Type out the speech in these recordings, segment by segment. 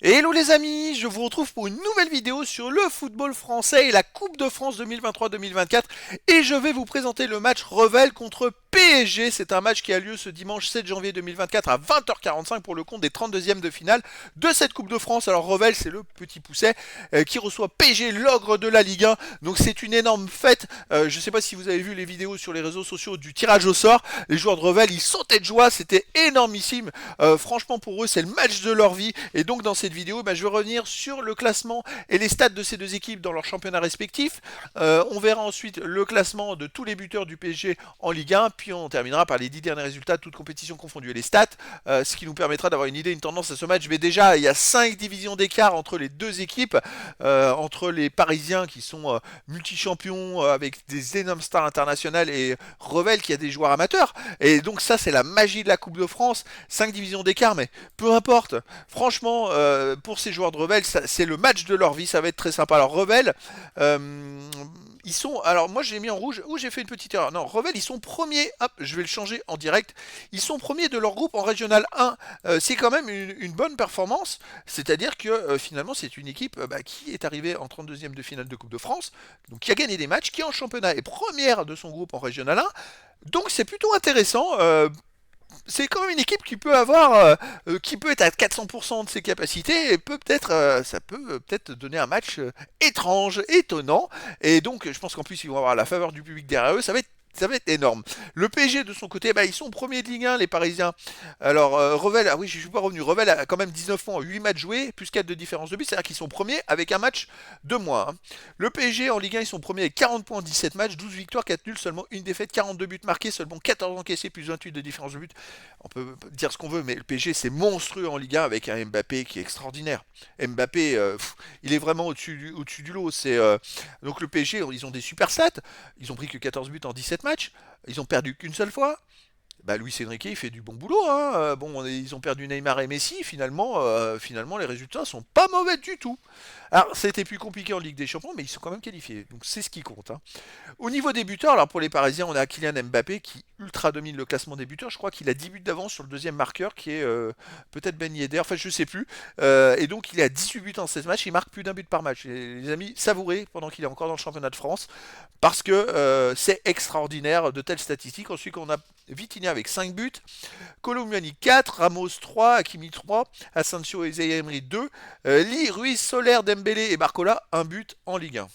Hello les amis, je vous retrouve pour une nouvelle vidéo sur le football français et la Coupe de France 2023-2024 et je vais vous présenter le match Revel contre PSG. C'est un match qui a lieu ce dimanche 7 janvier 2024 à 20h45 pour le compte des 32e de finale de cette Coupe de France. Alors Revel, c'est le petit pousset qui reçoit PSG, l'ogre de la Ligue 1. Donc c'est une énorme fête. Je ne sais pas si vous avez vu les vidéos sur les réseaux sociaux du tirage au sort. Les joueurs de Revel, ils sautaient de joie, c'était énormissime. Franchement pour eux, c'est le match de leur vie. Et donc dans cette vidéo, je vais revenir sur le classement et les stats de ces deux équipes dans leurs championnats respectifs. On verra ensuite le classement de tous les buteurs du PSG en Ligue 1, puis on terminera par les 10 derniers résultats, toutes compétitions confondues et les stats, ce qui nous permettra d'avoir une idée, une tendance à ce match. Mais déjà, il y a 5 divisions d'écart entre les deux équipes, entre les Parisiens qui sont multi-champions avec des énormes stars internationales et Revel qui a des joueurs amateurs. Et donc ça, c'est la magie de la Coupe de France. 5 divisions d'écart, mais peu importe. Franchement, pour ces joueurs de Revel, c'est le match de leur vie, ça va être très sympa. Alors Revel, ils sont, alors moi j'ai mis en rouge, j'ai fait une petite erreur. Non, Revel, ils sont premiers, hop, je vais le changer en direct. Ils sont premiers de leur groupe en Régional 1. C'est quand même une bonne performance, c'est-à-dire que finalement c'est une équipe qui est arrivée en 32e de finale de Coupe de France, donc qui a gagné des matchs, qui en championnat est première de son groupe en Régional 1. Donc c'est plutôt intéressant. C'est quand même une équipe qui peut avoir, qui peut être à 400% de ses capacités et ça peut peut-être donner un match étrange, étonnant. Et donc, je pense qu'en plus, ils vont avoir la faveur du public derrière eux. Ça va être énorme. Le PSG de son côté, ils sont premiers de Ligue 1, les Parisiens. Alors, Revel, ah oui, je suis pas revenu. Revel a quand même 19 points, 8 matchs joués, plus 4 de différence de but, c'est-à-dire qu'ils sont premiers avec un match de moins. Le PSG en Ligue 1, ils sont premiers avec 40 points en 17 matchs, 12 victoires, 4 nuls, seulement une défaite, 42 buts marqués, seulement 14 encaissés, plus 28 de différence de but. On peut dire ce qu'on veut, mais le PSG, c'est monstrueux en Ligue 1 avec un Mbappé qui est extraordinaire. Mbappé, il est vraiment au-dessus du lot. Donc le PSG, ils ont des super stats. Ils ont pris que 14 buts en 17 matchs. Ils ont perdu qu'une seule fois. Luis Enrique, il fait du bon boulot. Hein. Bon, ils ont perdu Neymar et Messi. Finalement, les résultats sont pas mauvais du tout. Alors, ça a été plus compliqué en Ligue des Champions, mais ils sont quand même qualifiés. Donc, c'est ce qui compte. Hein. Au niveau des buteurs, alors pour les Parisiens, on a Kylian Mbappé qui ultra domine le classement des buteurs. Je crois qu'il a 10 buts d'avance sur le deuxième marqueur qui est peut-être Ben Yedder, enfin je sais plus. Et donc il est à 18 buts en 16 matchs, il marque plus d'un but par match. Et, les amis, savourez pendant qu'il est encore dans le championnat de France parce que c'est extraordinaire de telles statistiques. Ensuite on a Vitinha avec 5 buts, Colombiani 4, Ramos 3, Hakimi 3, Asensio et Zayemri 2, Lee, Ruiz, Soler, Dembélé et Barcola 1 but en Ligue 1.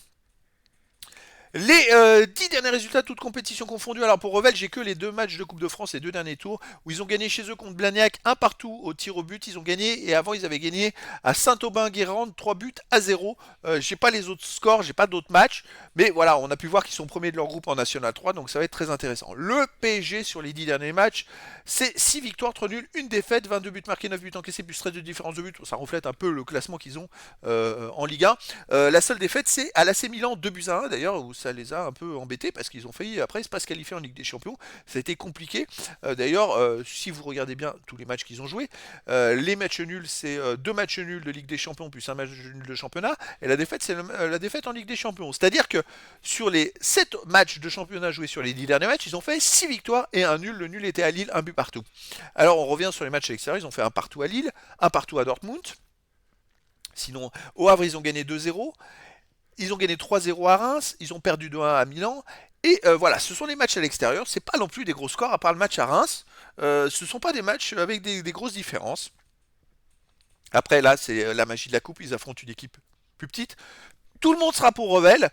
Les 10 derniers résultats, toutes compétitions confondues. Alors pour Revel, j'ai que les deux matchs de Coupe de France, les deux derniers tours, où ils ont gagné chez eux contre Blagnac, un partout au tir au but. Ils ont gagné, et avant ils avaient gagné à Saint-Aubin-Guérande, 3 buts à 0. J'ai pas les autres scores, j'ai pas d'autres matchs, mais voilà, on a pu voir qu'ils sont premiers de leur groupe en National 3, donc ça va être très intéressant. Le PSG sur les 10 derniers matchs, c'est 6 victoires, 3 nuls, 1 défaite, 22 buts marqués, 9 buts encaissés, plus 13 de différence de but. Ça reflète un peu le classement qu'ils ont en Ligue 1. La seule défaite, c'est à l'AC Milan, 2 buts à 1 d'ailleurs, où ça les a un peu embêtés parce qu'ils ont failli après pas se qualifier en Ligue des Champions. Ça a été compliqué. D'ailleurs, si vous regardez bien tous les matchs qu'ils ont joués, les matchs nuls, c'est 2 matchs nuls de Ligue des Champions plus un match nul de championnat. Et la défaite, c'est la défaite en Ligue des Champions. C'est-à-dire que sur les 7 matchs de championnat joués sur les 10 derniers matchs, ils ont fait 6 victoires et un nul. Le nul était à Lille, un but partout. Alors on revient sur les matchs à l'extérieur. Ils ont fait un partout à Lille, un partout à Dortmund. Sinon, au Havre, ils ont gagné 2-0. Ils ont gagné 3-0 à Reims, ils ont perdu 2-1 à Milan. Et voilà, ce sont les matchs à l'extérieur. C'est pas non plus des gros scores, à part le match à Reims. Ce sont pas des matchs avec des grosses différences. Après, là, c'est la magie de la coupe. Ils affrontent une équipe plus petite. Tout le monde sera pour Revel.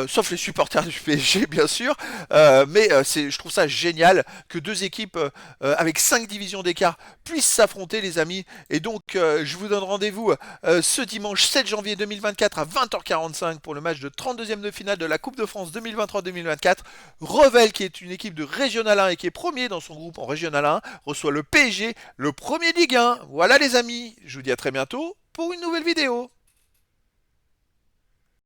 Sauf les supporters du PSG bien sûr, je trouve ça génial que deux équipes avec 5 divisions d'écart puissent s'affronter les amis, et donc je vous donne rendez-vous ce dimanche 7 janvier 2024 à 20h45 pour le match de 32e de finale de la Coupe de France 2023-2024. Revel, qui est une équipe de Régional 1 et qui est premier dans son groupe en Régional 1, reçoit le PSG, le premier de Ligue 1. Voilà les amis, je vous dis à très bientôt pour une nouvelle vidéo.